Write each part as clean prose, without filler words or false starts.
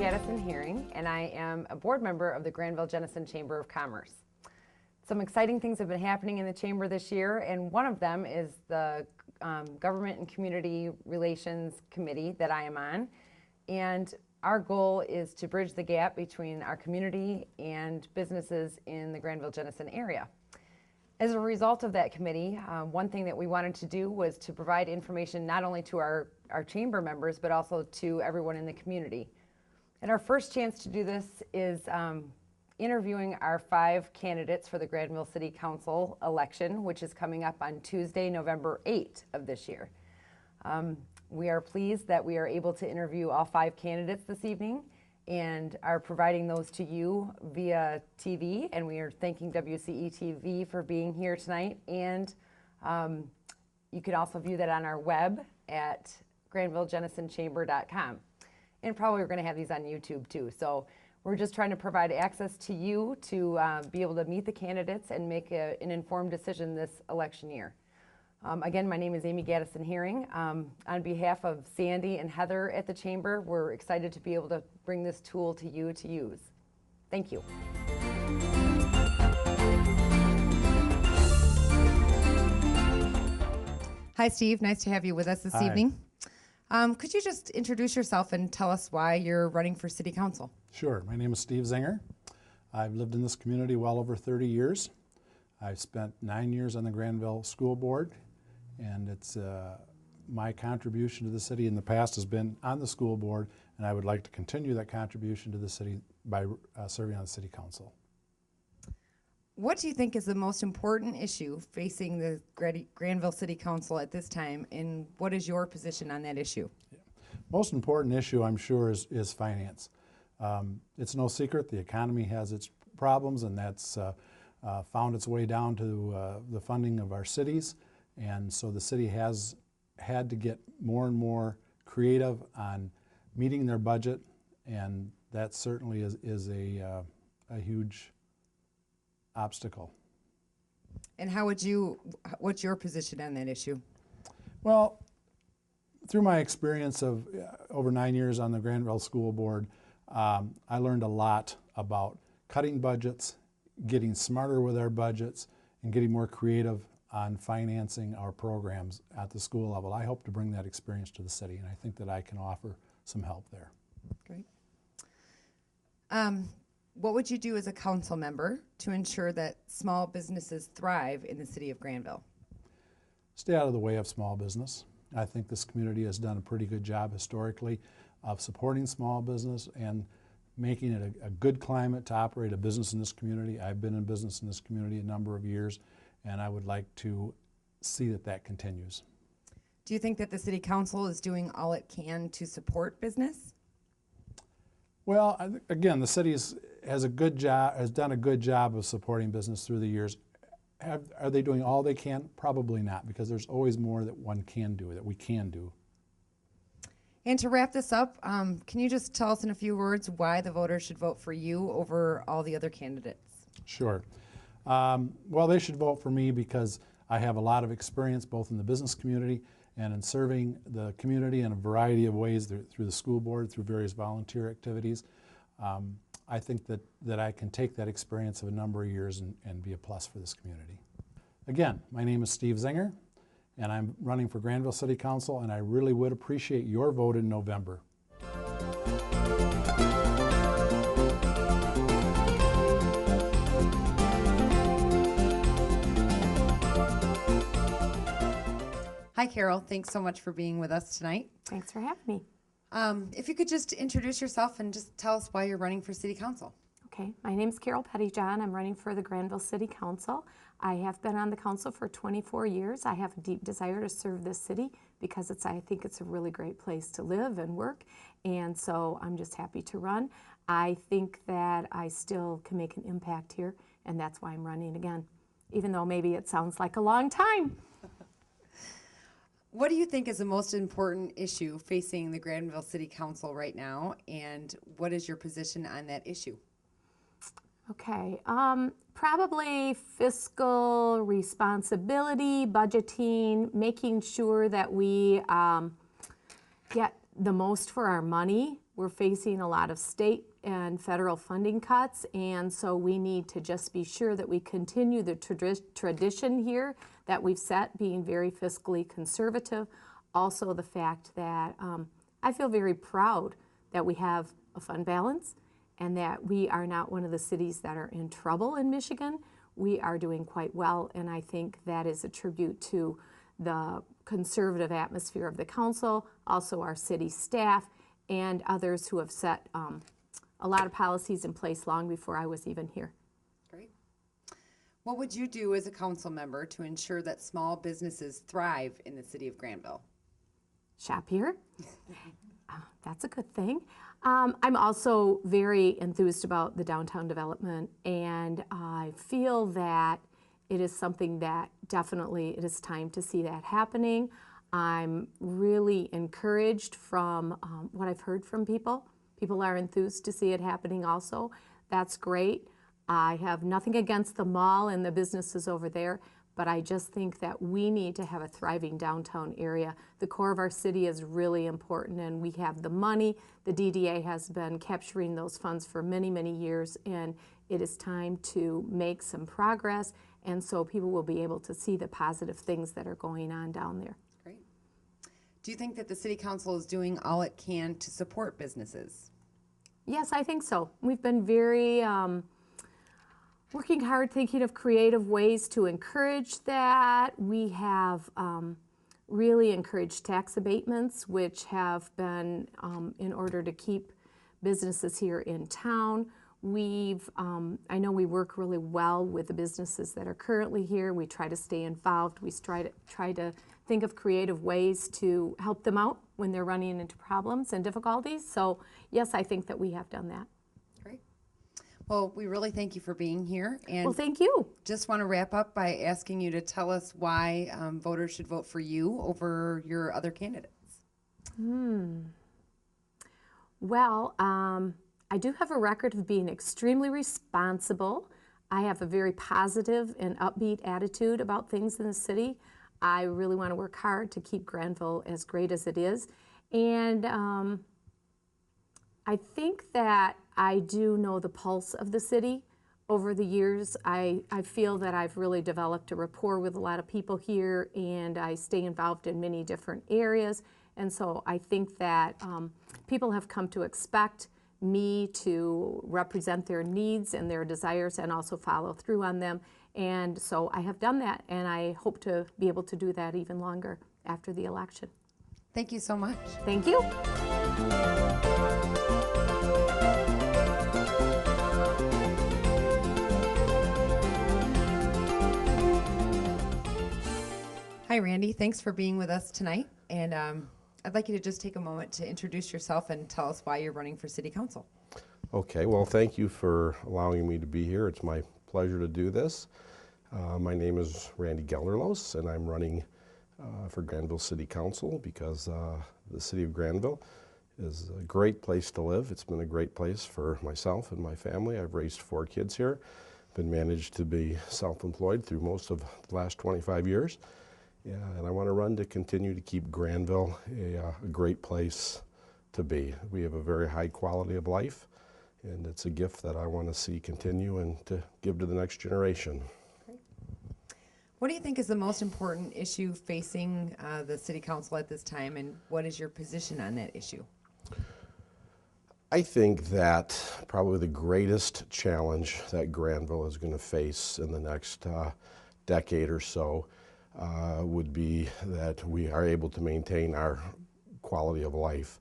Gaddison-Herring, and I am a board member of the Grandville-Jenison Chamber of Commerce. Some exciting things have been happening in the Chamber this year, and one of them is the Government and Community Relations Committee that I am on. And our goal is to bridge the gap between our community and businesses in the Grandville-Jenison area. As a result of that committee, one thing that we wanted to do was to provide information not only to our chamber members, but also to everyone in the community. And our first chance to do this is interviewing our 5 candidates for the Grandville City Council election, which is coming up on Tuesday, November 8th of this year. We are pleased that we are able to interview all 5 candidates this evening and are providing those to you via TV, and we are thanking WCE-TV for being here tonight. And you can also view that on our web at GrandvilleJenisonChamber.com. And probably we're going to have these on YouTube too. So we're just trying to provide access to you to be able to meet the candidates and make an informed decision this election year. Again, my name is Amy Gaddison-Herring. On behalf of Sandy and Heather at the Chamber, we're excited to be able to bring this tool to you to use. Thank you. Hi, Steve. Nice to have you with us this evening. Could you just introduce yourself and tell us why you're running for City Council? Sure. My name is Steve Zinger. I've lived in this community well over 30 years. I've spent 9 years on the Grandville School Board, and it's my contribution to the city in the past has been on the school board, and I would like to continue that contribution to the city by serving on the City Council. What do you think is the most important issue facing the Grandville City Council at this time, and what is your position on that issue? Most important issue, I'm sure, is finance. It's no secret the economy has its problems, and that's found its way down to the funding of our cities, and so the city has had to get more and more creative on meeting their budget, and that certainly is a huge obstacle. And what's your position on that issue? Well, through my experience of over 9 years on the Grandville School Board, I learned a lot about cutting budgets, getting smarter with our budgets, and getting more creative on financing our programs at the school level. I hope to bring that experience to the city, and I think that I can offer some help there. Great. What would you do as a council member to ensure that small businesses thrive in the city of Grandville? Stay out of the way of small business. I think this community has done a pretty good job historically of supporting small business and making it a good climate to operate a business in this community. I've been in business in this community a number of years, and I would like to see that that continues. Do you think that the City Council is doing all it can to support business? Well, again, the city has done a good job of supporting business through the years. Are they doing all they can? Probably not, because there's always more that we can do. And to wrap this up, can you just tell us in a few words why the voters should vote for you over all the other candidates? Sure. Well, they should vote for me because I have a lot of experience both in the business community and in serving the community in a variety of ways through the school board, through various volunteer activities. I think that I can take that experience of a number of years and be a plus for this community. Again, my name is Steve Zinger, and I'm running for Grandville City Council, and I really would appreciate your vote in November. Hi, Carol. Thanks so much for being with us tonight. Thanks for having me. If you could just introduce yourself and just tell us why you're running for City Council. Okay, my name's Carol Pettyjohn. I'm running for the Grandville City Council. I have been on the council for 24 years. I have a deep desire to serve this city because I think it's a really great place to live and work, and so I'm just happy to run. I think that I still can make an impact here, and that's why I'm running again, even though maybe it sounds like a long time. What do you think is the most important issue facing the Grandville City Council right now, and what is your position on that issue? Okay, probably fiscal responsibility, budgeting, making sure that we get the most for our money we're facing a lot of state and federal funding cuts, and so we need to just be sure that we continue the tradition here that we've set, being very fiscally conservative. Also the fact that I feel very proud that we have a fund balance and that we are not one of the cities that are in trouble in Michigan. We are doing quite well, and I think that is a tribute to the conservative atmosphere of the council, also our city staff, and others who have set a lot of policies in place long before I was even here. Great. What would you do as a council member to ensure that small businesses thrive in the city of Grandville? Shop here. That's a good thing. I'm also very enthused about the downtown development, and I feel that it is something that definitely it is time to see that happening. I'm really encouraged from what I've heard from people. People are enthused to see it happening also. That's great. I have nothing against the mall and the businesses over there, but I just think that we need to have a thriving downtown area. The core of our city is really important, and we have the money. The DDA has been capturing those funds for many, many years, and it is time to make some progress, and so people will be able to see the positive things that are going on down there. Great. Do you think that the city council is doing all it can to support businesses? Yes, I think so. We've been very working hard, thinking of creative ways to encourage that. We have really encouraged tax abatements, which have been in order to keep businesses here in town. I know we work really well with the businesses that are currently here. We try to stay involved. We try to think of creative ways to help them out when they're running into problems and difficulties. So yes, I think that we have done that. Great. Well, we really thank you for being here. And Well, thank you. just want to wrap up by asking you to tell us why voters should vote for you over your other candidates. Well, I do have a record of being extremely responsible. I have a very positive and upbeat attitude about things in the city. I really want to work hard to keep Grandville as great as it is. And I think that I do know the pulse of the city. Over the years, I feel that I've really developed a rapport with a lot of people here, and I stay involved in many different areas. And so I think that people have come to expect me to represent their needs and their desires and also follow through on them. And so I have done that, and I hope to be able to do that even longer after the election. Thank you so much. Thank you. Hi, Randy. Thanks for being with us tonight. And I'd like you to just take a moment to introduce yourself and tell us why you're running for City Council. Okay, well, thank you for allowing me to be here. It's my pleasure to do this. My name is Randy Gelderlos, and I'm running for Grandville City Council because the city of Grandville is a great place to live. It's been a great place for myself and my family. I've raised 4 kids here, been managed to be self-employed through most of the last 25 years. Yeah, and I want to run to continue to keep Grandville a great place to be. We have a very high quality of life, and it's a gift that I want to see continue and to give to the next generation. What do you think is the most important issue facing the City Council at this time, and what is your position on that issue? I think that probably the greatest challenge that Grandville is going to face in the next decade or so would be that we are able to maintain our quality of life.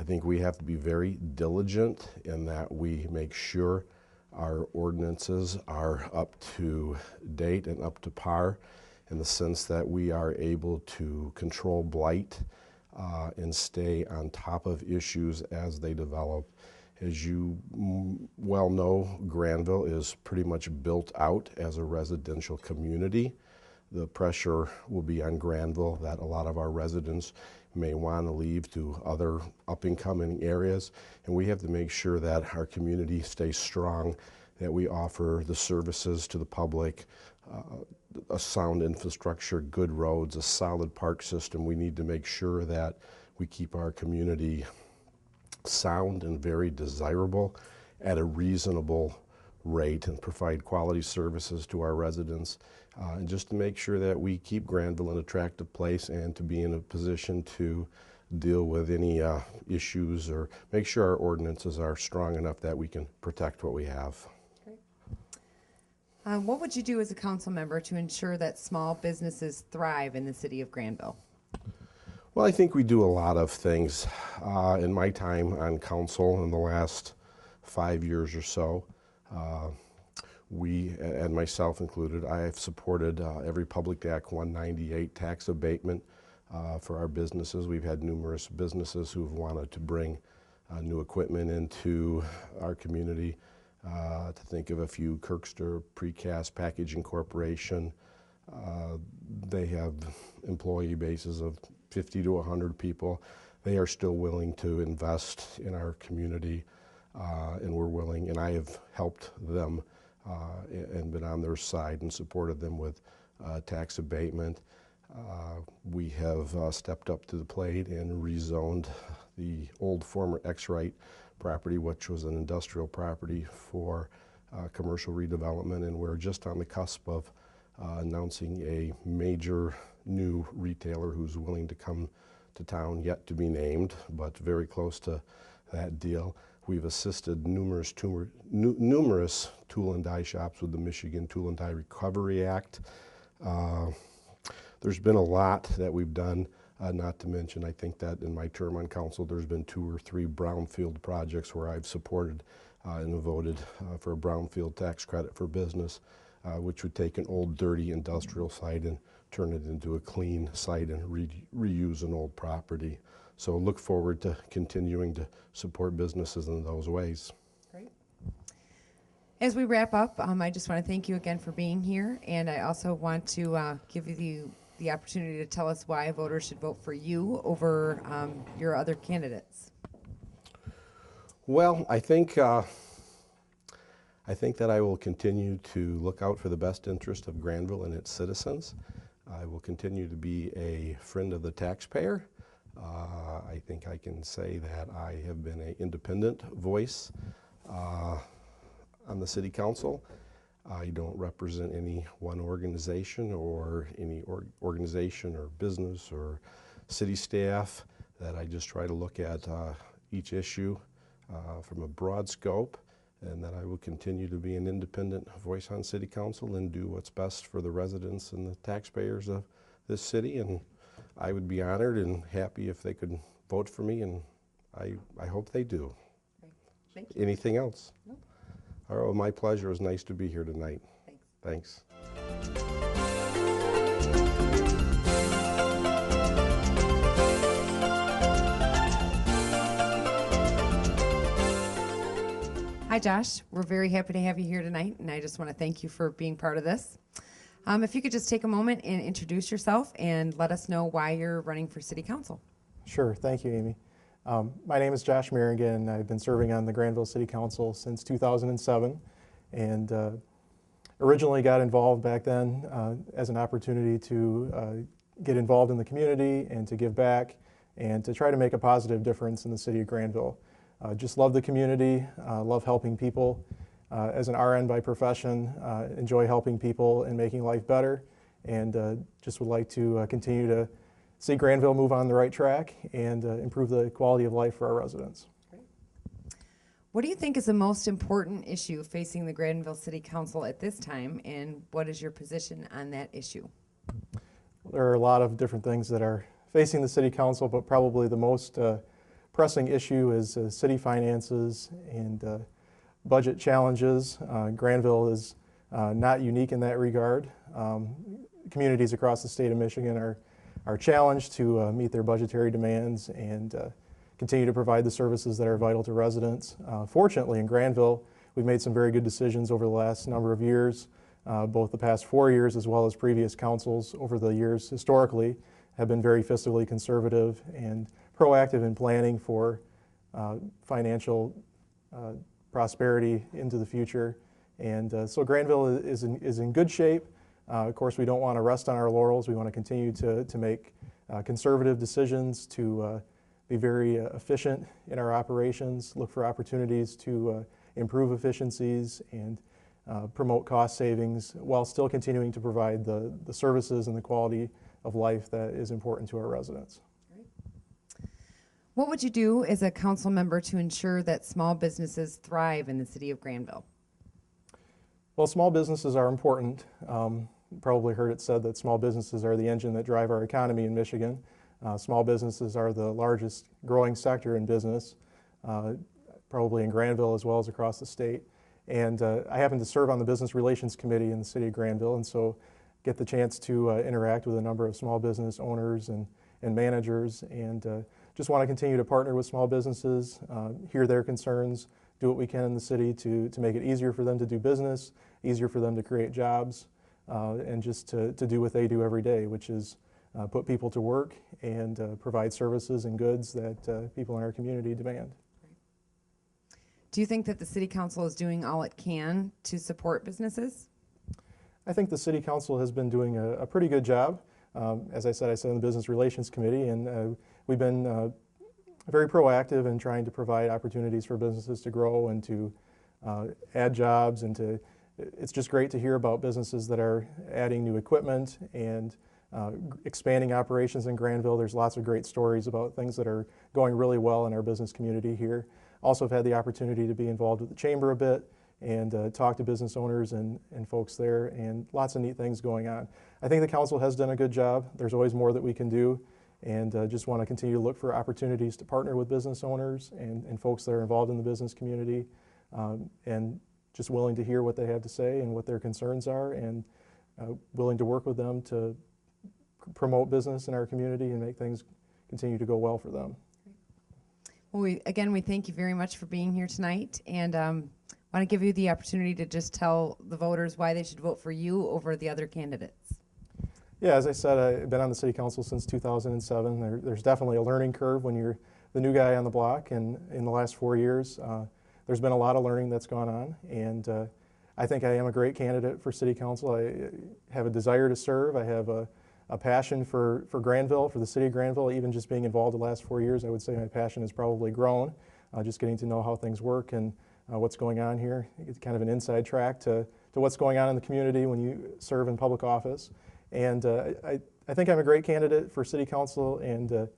I think we have to be very diligent in that we make sure our ordinances are up to date and up to par in the sense that we are able to control blight and stay on top of issues as they develop. As you well know, Grandville is pretty much built out as a residential community. The pressure will be on Grandville that a lot of our residents may want to leave to other up-and-coming areas, and we have to make sure that our community stays strong, that we offer the services to the public, a sound infrastructure, good roads, a solid park system. We need to make sure that we keep our community sound and very desirable at a reasonable rate and provide quality services to our residents, and just to make sure that we keep Grandville an attractive place and to be in a position to deal with any issues or make sure our ordinances are strong enough that we can protect what we have. What would you do as a council member to ensure that small businesses thrive in the city of Grandville? Well, I think we do a lot of things. In my time on council in the last 5 years or so, we, and myself included, I have supported every Public Act 198 tax abatement for our businesses. We've had numerous businesses who've wanted to bring new equipment into our community. To think of a few, Kirkster Precast Packaging Corporation. They have employee bases of 50 to 100 people. They are still willing to invest in our community, and we're willing, and I have helped them and been on their side and supported them with tax abatement. We have stepped up to the plate and rezoned the old former X-Rite property, which was an industrial property, for commercial redevelopment, and we're just on the cusp of announcing a major new retailer who's willing to come to town, yet to be named, but very close to that deal. We've assisted numerous tool and die shops with the Michigan Tool and Die Recovery Act. There's been a lot that we've done. Not to mention, I think that in my term on council, there's been 2 or 3 brownfield projects where I've supported and voted for a brownfield tax credit for business, which would take an old, dirty industrial site and turn it into a clean site and reuse an old property. So look forward to continuing to support businesses in those ways. Great. As we wrap up, I just want to thank you again for being here, and I also want to give you the opportunity to tell us why voters should vote for you over your other candidates. Well, I think that I will continue to look out for the best interest of Grandville and its citizens. I will continue to be a friend of the taxpayer. I think I can say that I have been an independent voice on the city council. I don't represent any one organization or any organization or business or city staff. That I just try to look at each issue from a broad scope, and that I will continue to be an independent voice on city council and do what's best for the residents and the taxpayers of this city. And I would be honored and happy if they could vote for me, and I hope they do. Thank you. Anything else? No. All right, well, my pleasure. It was nice to be here tonight. Thanks. Thanks. Hi, Josh. We're very happy to have you here tonight, and I just want to thank you for being part of this. If you could just take a moment and introduce yourself and let us know why you're running for city council. Sure, thank you, Amy. My name is Josh Merrigan. I've been serving on the Grandville City Council since 2007, and originally got involved back then as an opportunity to get involved in the community and to give back and to try to make a positive difference in the city of Grandville. Just love the community, love helping people. As an RN by profession, enjoy helping people and making life better, and just would like to continue to see Grandville move on the right track and improve the quality of life for our residents. Great. What do you think is the most important issue facing the Grandville City Council at this time, and what is your position on that issue? There are a lot of different things that are facing the City Council, but probably the most pressing issue is city finances and budget challenges. Grandville is not unique in that regard. Communities across the state of Michigan are challenged to meet their budgetary demands and continue to provide the services that are vital to residents. Fortunately, in Grandville, we've made some very good decisions over the last number of years. Both the past 4 years as well as previous councils over the years historically have been very fiscally conservative and proactive in planning for financial prosperity into the future. And so Grandville is in good shape. Of course, we don't want to rest on our laurels. We want to continue to make conservative decisions to be very efficient in our operations, look for opportunities to improve efficiencies and promote cost savings while still continuing to provide the services and the quality of life that is important to our residents. What would you do as a council member to ensure that small businesses thrive in the city of Grandville? Well, small businesses are important. Probably heard it said that small businesses are the engine that drive our economy in Michigan. Small businesses are the largest growing sector in business, probably in Grandville as well as across the state. And I happen to serve on the Business Relations Committee in the city of Grandville, and so get the chance to interact with a number of small business owners and managers, and just want to continue to partner with small businesses, hear their concerns, do what we can in the city to make it easier for them to do business, easier for them to create jobs, and just to do what they do every day, which is put people to work and provide services and goods that people in our community demand. Do you think that the city council is doing all it can to support businesses? I think the city council has been doing a pretty good job. As I said in the Business Relations Committee, and we've been very proactive in trying to provide opportunities for businesses to grow and to add jobs, and it's just great to hear about businesses that are adding new equipment and expanding operations in Grandville. There's lots of great stories about things that are going really well in our business community here. Also have had the opportunity to be involved with the chamber a bit and talk to business owners and folks there, and lots of neat things going on. I think the council has done a good job. There's always more that we can do, and just want to continue to look for opportunities to partner with business owners and folks that are involved in the business community, and just willing to hear what they have to say and what their concerns are, and willing to work with them to promote business in our community and make things continue to go well for them. Well, we thank you very much for being here tonight, and want to give you the opportunity to just tell the voters why they should vote for you over the other candidates. Yeah, as I said, I've been on the city council since 2007. There's definitely a learning curve when you're the new guy on the block, and in the last 4 years, there's been a lot of learning that's gone on, and I think I am a great candidate for city council. I have a desire to serve. I have a passion for Grandville, for the city of Grandville. Even just being involved the last 4 years, I would say my passion has probably grown, just getting to know how things work and what's going on here. It's kind of an inside track to what's going on in the community when you serve in public office. And I think I'm a great candidate for city council, and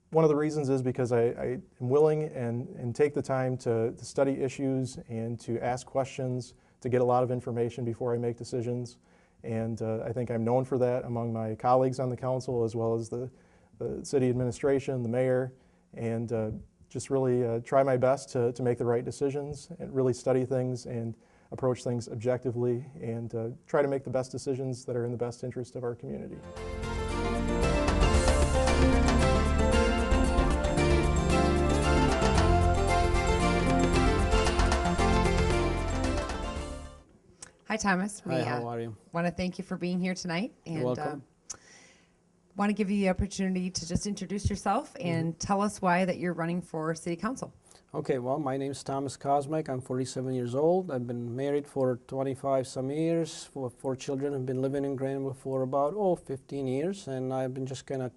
one of the reasons is because I am willing and take the time to study issues and to ask questions, to get a lot of information before I make decisions. And I think I'm known for that among my colleagues on the council, as well as the city administration, the mayor, and just really try my best to make the right decisions and really study things and approach things objectively, and try to make the best decisions that are in the best interest of our community. Hi, Thomas. Hi, how are you? Want to thank you for being here tonight, and You're welcome. Want to give you the opportunity to just introduce yourself and tell us why that you're running for city council. Okay, well, my name is Thomas Kosmek. I'm 47 years old. I've been married for 25 some years, for 4 children. I've been living in Grandville for about 15 years, and I've been just kind of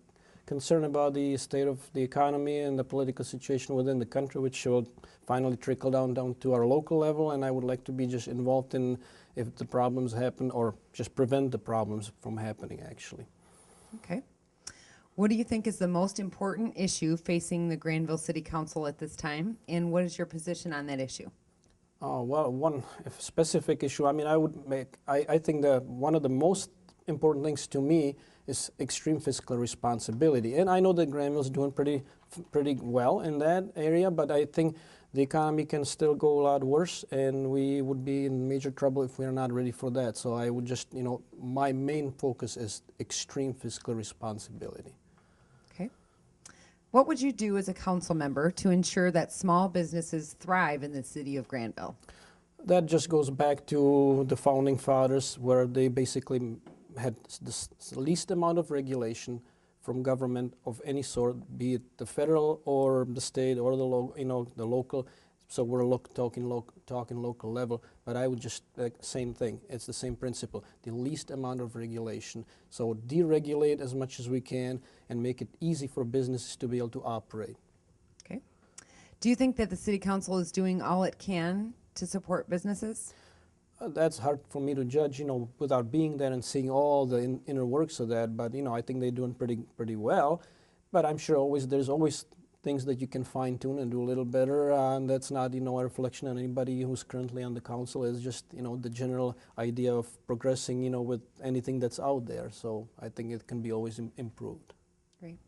concerned about the state of the economy and the political situation within the country, which will finally trickle down to our local level, and I would like to be just involved in if the problems happen, or just prevent the problems from happening, actually. Okay. What do you think is the most important issue facing the Grandville City Council at this time, and what is your position on that issue? Well, one specific issue, I mean, I think that one of the most important things to me is extreme fiscal responsibility. And I know that Grandville is doing pretty well in that area, but I think the economy can still go a lot worse, and we would be in major trouble if we're not ready for that. So I would just, my main focus is extreme fiscal responsibility. Okay. What would you do as a council member to ensure that small businesses thrive in the city of Grandville? That just goes back to the founding fathers, where they basically had the least amount of regulation from government of any sort, be it the federal or the state or the local, So we're talking local level, but I would just, same thing, it's the same principle, the least amount of regulation. So deregulate as much as we can and make it easy for businesses to be able to operate. Okay. Do you think that the city council is doing all it can to support businesses? That's hard for me to judge, without being there and seeing all the inner works of that, but, I think they're doing pretty well. But I'm sure there's always things that you can fine tune and do a little better, and that's not a reflection on anybody who's currently on the council. It's just the general idea of progressing with anything that's out there. So I think it can be always improved. Great.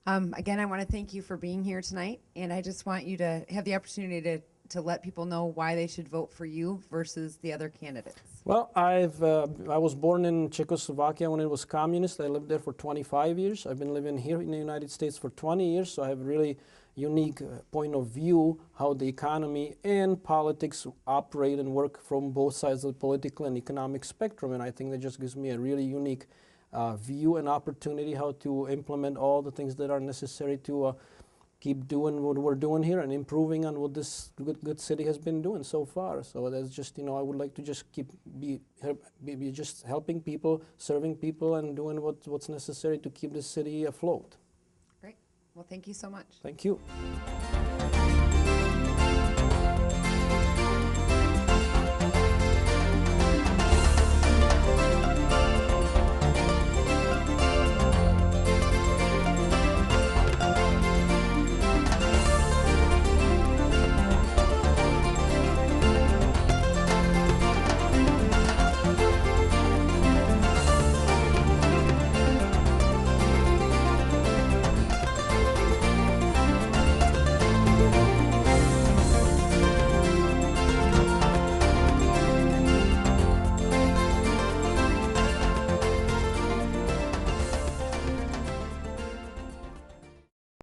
Again, I want to thank you for being here tonight, and I just want you to have the opportunity to let people know why they should vote for you versus the other candidates. Well, I was born in Czechoslovakia when it was communist. I lived there for 25 years. I've been living here in the United States for 20 years, so I have a really unique point of view how the economy and politics operate and work from both sides of the political and economic spectrum, and I think that just gives me a really unique view and opportunity how to implement all the things that are necessary to keep doing what we're doing here and improving on what this good city has been doing so far. So that's just, I would like to just be just helping people, serving people, and doing what's necessary to keep the city afloat. Great. Well, thank you so much. Thank you.